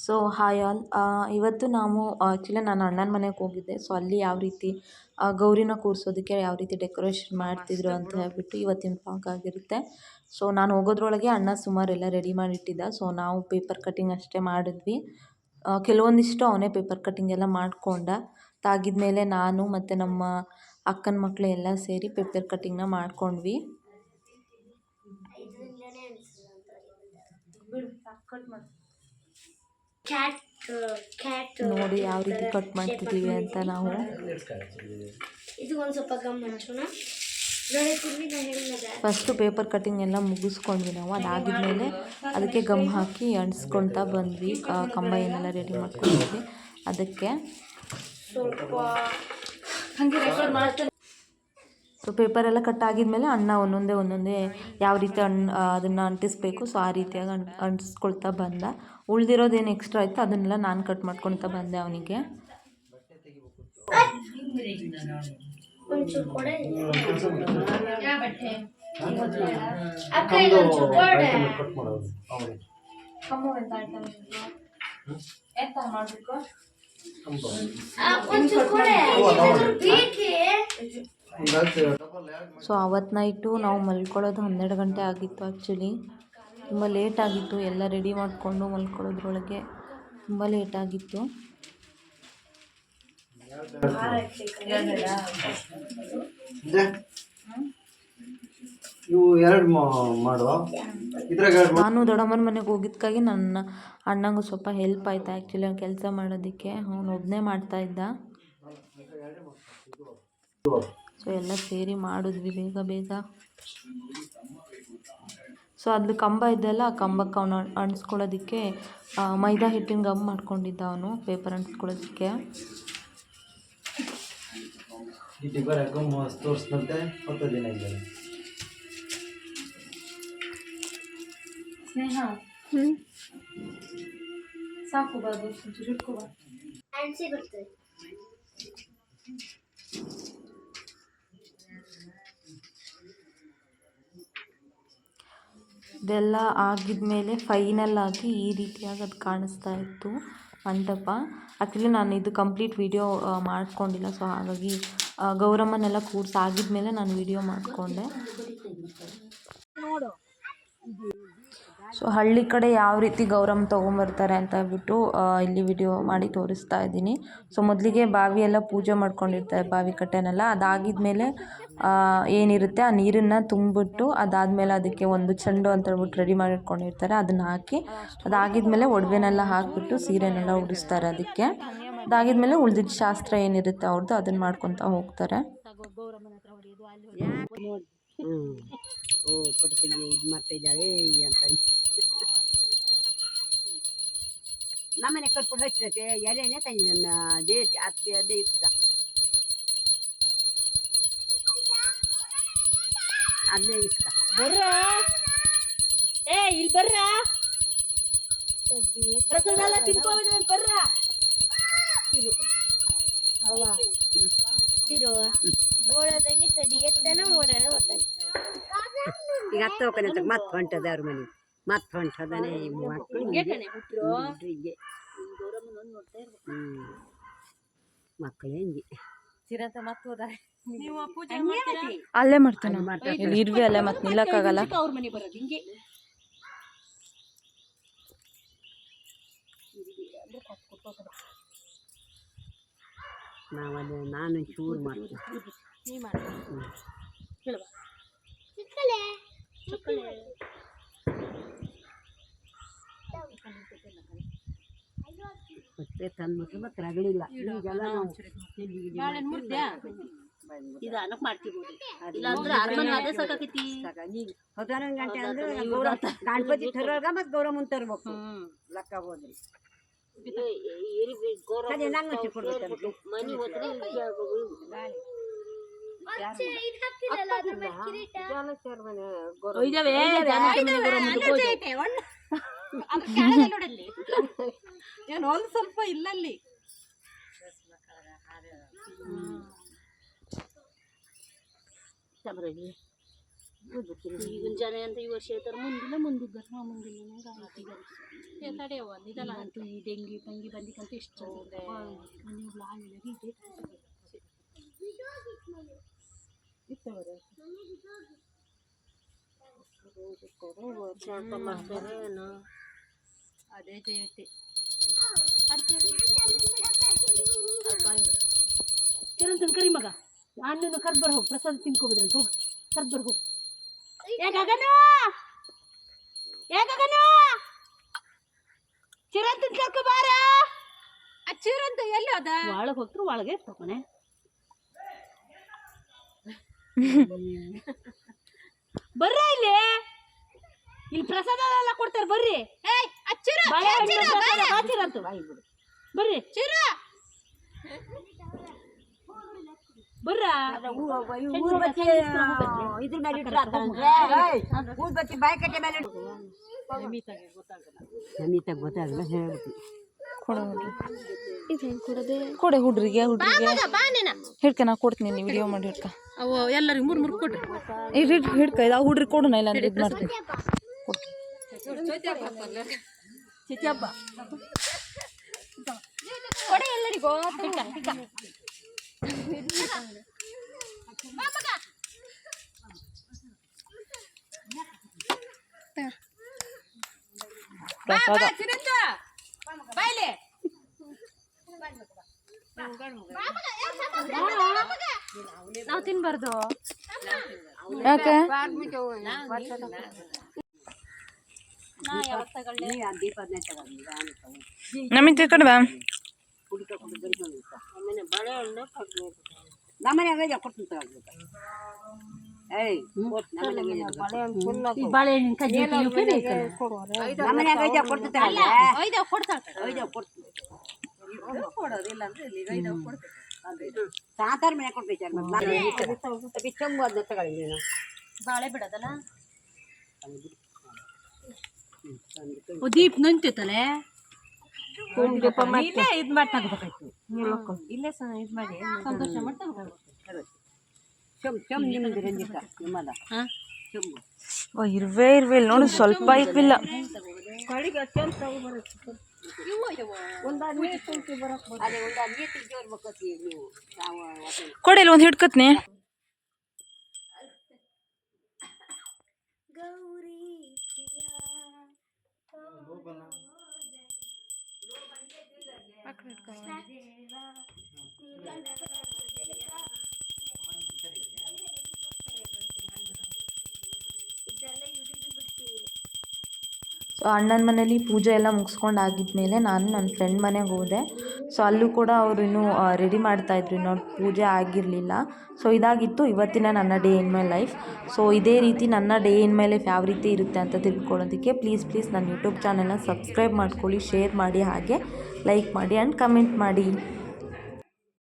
So hi all. ಇವತ್ತು ನಾವು actually ನಾನು ಅಣ್ಣನ ಮನೆಗೆ ಹೋಗಿದ್ದೆ. ಸೊ ಅಲ್ಲಿ ಯಾವ ರೀತಿ ಗೌರಿನ ಕೂರಿಸೋದಕ್ಕೆ ಯಾವ ರೀತಿ ಡೆಕೋರೇಷನ್ ಮಾಡ್ತಿದ್ರು ಅಂತ ಹೇಳ್ಬಿಟ್ಟು ಇವತ್ತಿನ ವ್ಲಾಗ್ ಆಗಿರುತ್ತೆ. ಸೊ ನಾನು ಹೋಗೋದ್ರೊಳಗೆ ಅಣ್ಣ ಸುಮಾರೆಲ್ಲ ರೆಡಿ ಮಾಡಿಟ್ಟಿದ್ದ. ಸೊ ನಾವು ಪೇಪರ್ ಕಟ್ಟಿಂಗ್ ಅಷ್ಟೇ ಮಾಡಿದ್ವಿ. ಕೆಲವೊಂದಿಷ್ಟು ಅವನೇ ಪೇಪರ್ ಕಟ್ಟಿಂಗ್ ಎಲ್ಲ ಮಾಡ್ಕೊಂಡ. ತಾಗಿದ್ಮೇಲೆ ನಾನು ಮತ್ತು ನಮ್ಮ ಅಕ್ಕನ ಮಕ್ಕಳು ಎಲ್ಲ ಸೇರಿ ಪೇಪರ್ ಕಟ್ಟಿಂಗ್ನ ಮಾಡ್ಕೊಂಡ್ವಿ. ನೋಡಿ ಯಾವ ರೀತಿ ಕಟ್ ಮಾಡ್ತಿದ್ದೀವಿ ಅಂತ ನಾವು. ಫಸ್ಟು ಪೇಪರ್ ಕಟ್ಟಿಂಗ್ ಎಲ್ಲ ಮುಗಿಸ್ಕೊಂಡ್ವಿ ನಾವು. ಅದಾಗಿದ್ಮೇಲೆ ಅದಕ್ಕೆ ಗಮ್ ಹಾಕಿ ಅಂಟಿಸ್ಕೊಳ್ತಾ ಬಂದ್ವಿ. ಕಂಬ ಏನೆಲ್ಲ ರೆಡಿ ಮಾಡ್ಕೊಂಡಿದ್ವಿ ಅದಕ್ಕೆ. ಸೊ ಪೇಪರೆಲ್ಲ ಕಟ್ ಆಗಿದ್ಮೇಲೆ ಅಣ್ಣ ಒಂದೊಂದೇ ಯಾವ ರೀತಿ ಅದನ್ನು ಅಂಟಿಸ್ಬೇಕು ಸೊ ಆ ರೀತಿಯಾಗಿ ಅಂಟಿಸ್ಕೊಳ್ತಾ ಬಂದ. ಉಳ್ದಿರೋದೇನು ಎಕ್ಸ್ಟ್ರಾ ಆಯಿತು ಅದನ್ನೆಲ್ಲ ನಾನು ಕಟ್ ಮಾಡ್ಕೊಳ್ತಾ ಬಂದೆ ಅವನಿಗೆ. ಸೊ ಅವತ್ತು ನೈಟು ನಾವು ಮಲ್ಕೊಳ್ಳೋದು 12 ಗಂಟೆ ಆಗಿತ್ತು. ಆ್ಯಕ್ಚುಲಿ ತುಂಬ ಲೇಟ್ ಆಗಿತ್ತು. ಎಲ್ಲ ರೆಡಿ ಮಾಡಿಕೊಂಡು ಮಲ್ಕೊಳ್ಳೋದ್ರೊಳಗೆ ತುಂಬ ಲೇಟ್ ಆಗಿತ್ತು. ನಾನು ದೊಡ್ಡಮ್ಮನ ಮನೆಗೆ ಹೋಗಿದ್ದಕ್ಕಾಗಿ ನನ್ನ ಅಣ್ಣಂಗೂ ಸ್ವಲ್ಪ ಹೆಲ್ಪ್ ಆಯ್ತು. ಆ್ಯಕ್ಚುಲಿ ಅವ್ನು ಕೆಲಸ ಮಾಡೋದಕ್ಕೆ ಅವನು ಒಬ್ಬನೇ ಮಾಡ್ತಾಯಿದ್ದ. ಸೊ ಎಲ್ಲ ಸೇರಿ ಮಾಡಿದ್ವಿ ಬೇಗ. ಸೊ ಅದು ಕಂಬ ಇದ್ದಲ್ಲ, ಆ ಕಂಬಕ್ಕೆ ಅವನು ಅಂಟಿಸ್ಕೊಳ್ಳೋದಕ್ಕೆ ಮೈದಾ ಹಿಟ್ಟಿನ ಗಮ್ ಮಾಡ್ಕೊಂಡಿದ್ದ ಅವನು ಪೇಪರ್ ಅಂಟಿಸ್ಕೊಳ್ಳೋದಕ್ಕೆ. ಸಾಕು ಇದೆಲ್ಲ ಆಗಿದ್ಮೇಲೆ ಫೈನಲ್ ಆಗಿ ಈ ರೀತಿಯಾಗಿ ಅದು ಕಾಣಿಸ್ತಾ ಇತ್ತು ಮಂಟಪ. ಆ್ಯಕ್ಚುಲಿ ನಾನು ಇದು ಕಂಪ್ಲೀಟ್ ವಿಡಿಯೋ ಮಾಡ್ಕೊಂಡಿಲ್ಲ. ಸೊ ಹಾಗಾಗಿ ಗೌರಮ್ಮನೆಲ್ಲ ಕೂರಿಸಾಗಿದ್ಮೇಲೆ ನಾನು ವಿಡಿಯೋ ಮಾಡಿಕೊಂಡೆ. ಸೊ ಹಳ್ಳಿ ಕಡೆ ಯಾವ ರೀತಿ ಗೌರಮ್ಮ ತೊಗೊಂಬರ್ತಾರೆ ಅಂತ ಹೇಳ್ಬಿಟ್ಟು ಇಲ್ಲಿ ವಿಡಿಯೋ ಮಾಡಿ ತೋರಿಸ್ತಾ ಇದ್ದೀನಿ. ಸೊ ಮೊದಲಿಗೆ ಬಾವಿ ಎಲ್ಲ ಪೂಜೆ ಮಾಡ್ಕೊಂಡಿರ್ತಾರೆ, ಬಾವಿ ಕಟ್ಟೆನೆಲ್ಲ. ಅದಾಗಿದ್ಮೇಲೆ ಏನಿರುತ್ತೆ ಆ ನೀರನ್ನು ತುಂಬಿಬಿಟ್ಟು ಅದಾದಮೇಲೆ ಅದಕ್ಕೆ ಒಂದು ಚೆಂಡು ಅಂತ ಹೇಳ್ಬಿಟ್ಟು ರೆಡಿ ಮಾಡಿಟ್ಕೊಂಡಿರ್ತಾರೆ, ಅದನ್ನು ಹಾಕಿ ಅದಾಗಿದ್ಮೇಲೆ ಒಡವೆನೆಲ್ಲ ಹಾಕಿಬಿಟ್ಟು ಸೀರೆನೆಲ್ಲ ಉಡಿಸ್ತಾರೆ ಅದಕ್ಕೆ. ಅದಾಗಿದ್ಮೇಲೆ ಉಳಿದಿದ್ದ ಶಾಸ್ತ್ರ ಏನಿರುತ್ತೆ ಅವ್ರದ್ದು ಅದನ್ನು ಮಾಡ್ಕೊತಾ ಹೋಗ್ತಾರೆ. ಪಟ್ಟಿಗೆ ಇದು ಮಾಡ್ತಾ ಇದ್ದಾಳೆ ಅಂತ ನಮ್ಮನೆ ಕಟ್ಕೊಂಡು ಹಚ್ಚಿರತ್ತೆ ಎಲೆನೇ ತಂದಿ ನನ್ನ ಡೇಟ್ ಅತ್ತೆ ಅದೇ ಇಷ್ಟ ಅಲ್ಲೇ ಇಸ್ಕ ಬರ್ರ ಇಲ್ಲಿ ಬರ್ರ ಪ್ರಸಾದ ತಿನ್ಕೋಬೇಕ ಬರ್ರ ತಿರು ಓಡೋದಂಗೆ ತಡಿ ಎತ್ತನ ಓಡೋಣ ಓಡ್ತಾನೆ. ಈಗ ಹತ್ತು ಹೋಗ್ತಾನೆ ಮತ್ತೆ ಹೊಂಟದ ಅವ್ರ ಮನೆ ಮತ್ತೆ ಹೊಂಟದನೆ ಮಕ್ಕಳು ಮಕ್ಕಳು ಹೆಂಗೆ ಅಲ್ಲೇ ಮಾಡ್ತಾನೆ ಇರ್ವಿ ಅಲ್ಲೇ ಮತ್ತೆ ನಿಲ್ಲಕ್ಕಾಗಲ್ಲ. ಅವ್ರ ಮನೆ ಬರೋದು ಹಿಂಗೆ ನಾವಲ್ಲಿ ನಾನು ಚೂರು ಮಾಡ್ತೀನಿ ಮತ್ತೆ ತಂದ್ಬಿಟ್ರೆ ಮತ್ತೆ ರಗಳಿಲ್ಲ. ಈಗೆಲ್ಲ ಗಂಟೆ ಅಂದ್ರೆ ಗಣಪತಿ ತರುವಾಗ ಮತ್ತೆ ಗೌರಮ್ಮನ್ ತರ್ಬೇಕು ಲೆಕ್ಕ ಹೋದ್ರಿ ಒಂದು ಸ್ವಲ್ಪ ಇಲ್ಲಲ್ಲಿ ಈಗಿನ ಜನ ಅಂತ ಈ ವರ್ಷ ಹೇಳ್ತಾರೆ ಮುಂದಿನ ವರ್ಷ ತಡೆಯವ ಇದೆಲ್ಲ ಅಂತೂ ಈ ಡೆಂಗಿ ಪಂಗಿ ಬಂದಿಕ್ಕಂತೂ ಎಷ್ಟು ಅದೇ ಜಯತೆ ಚಿರಂತನ್ ಕರಿ ಮಗ ನಾನು ಕರ್ಬರ್ ಹೋಗಿ ಪ್ರಸಾದ ತಿನ್ಕೋಬಿದ್ರಂತ ಹೋಗಿ ಕರ್ಬರ್ ಹೋಗಿ ಚಿರಂತನ್ ಕರ್ಕೊ ಬಾರ ಚಿರಂತ ಎಲ್ಲಿ ಅದ ಒಳಗೆ ಹೋಗ್ತರು ಒಳಗೆ ತಕೊನೆ ಬರ್ರ ಇಲ್ಲಿ ಪ್ರಸಾದ ಎಲ್ಲ ಕೊಡ್ತಾರೆ ಬರ್ರಿ ಬರ್ರಿ ಬರ್ರ ಇದ್ರ ಮೇಲೆ ಊದ್ಬತ್ತಿ ಬಾಯ್ಕಟ್ಟೆ ಮೇಲೆ ನಮಿತಾಗ ಗೊತ್ತಾಗಲ್ಲ ಹೇಳ್ಬಿಟ್ಟು ಕೊಡೆ ಹುಡ್ರಿಗೆ ಹಿಡ್ಕ ನಾ ಕೊಡ್ತೀನಿ ನೀವು ವಿಡಿಯೋ ಮಾಡಿ ಹಿಡ್ಕ ಅವು ಎಲ್ಲರಿಗೂ ಮೂರು ಕೊಡ್ರಿ ಹಿಡ್ಕ ಇದು ಹುಡ್ರಿಗೆ ಕೊಡು ನಾ ಇಲ್ಲ ಅಂದ್ರೆ ಇದು ಮಾಡ್ತೀನಿ ಕೊಡೆ ಎಲ್ಲರಿಗೂ ಪ್ರಸಾದ ನಾವು ತಿನ್ಬಾರ್ದು ಯಾಕೆ ನಮಗೆ ಕಡೆ ಬಾ ನಮ್ಮನೆ ಕೊಡ್ತೀನಿ ಬಾಳೆಹಣ್ಣಿನ ಕಜ್ಜಿ ಸಾತಾರ ಮನೆ ಕೊಡ್ಬೇಕು ಚಂಬು ಅದ ತಗೊಳ್ಳಿ ಬಾಳೆ ಬಿಡೋದಲ್ಲ ದೀಪ್ ನಂತೈತಲೆ ಇಲ್ಲೇ ಇದು ಮಾಡಿ ತಗೋಬೇಕಾಯ್ತು ಇಲ್ಲೇ ಇದು ಮಾಡಿ ಸಂತೋಷ ಮಾಡಿ ತಗೋಬೇಕು ಚಮ್ ನಿಮ್ಮದು ರಂಜಿತ ನಿಮ್ಮದ ಚಂಬು ಇರುವೆ ಇಲ್ಲಿ ನೋಡಿ ಸ್ವಲ್ಪ ಇಕ್ಕಿಲ್ಲ ಕೊಡಿಲ್ಲ ಒಂದು ಹಿಡ್ಕತ್ನಿ ಸೊ ಅಣ್ಣನ ಮನೇಲಿ ಪೂಜೆ ಎಲ್ಲ ಮುಗಿಸ್ಕೊಂಡು ಆಗಿದ್ಮೇಲೆ ನಾನು ನನ್ನ ಫ್ರೆಂಡ್ ಮನೆಗೆ ಹೋದೆ. ಸೊ ಅಲ್ಲೂ ಕೂಡ ಅವರು ಇನ್ನೂ ರೆಡಿ ಮಾಡ್ತಾಯಿದ್ರು, ಇನ್ನೂ ಪೂಜೆ ಆಗಿರಲಿಲ್ಲ. ಸೊ ಇದಾಗಿತ್ತು ಇವತ್ತಿನ ನನ್ನ day in my life. So ಇದೇ ರೀತಿ ನನ್ನ ಡೇ ಇನ್ ಮೈ ಲೈಫ್ ಯಾವ ರೀತಿ ಇರುತ್ತೆ ಅಂತ ತಿಳ್ಕೊಳ್ಳೋದಕ್ಕೆ ಪ್ಲೀಸ್ ನನ್ನ ಯೂಟ್ಯೂಬ್ ಚಾನಲ್ನ ಸಬ್ಸ್ಕ್ರೈಬ್ ಮಾಡ್ಕೊಳ್ಳಿ, ಶೇರ್ ಮಾಡಿ, ಹಾಗೆ ಲೈಕ್ ಮಾಡಿ ಆ್ಯಂಡ್ ಕಮೆಂಟ್ ಮಾಡಿ.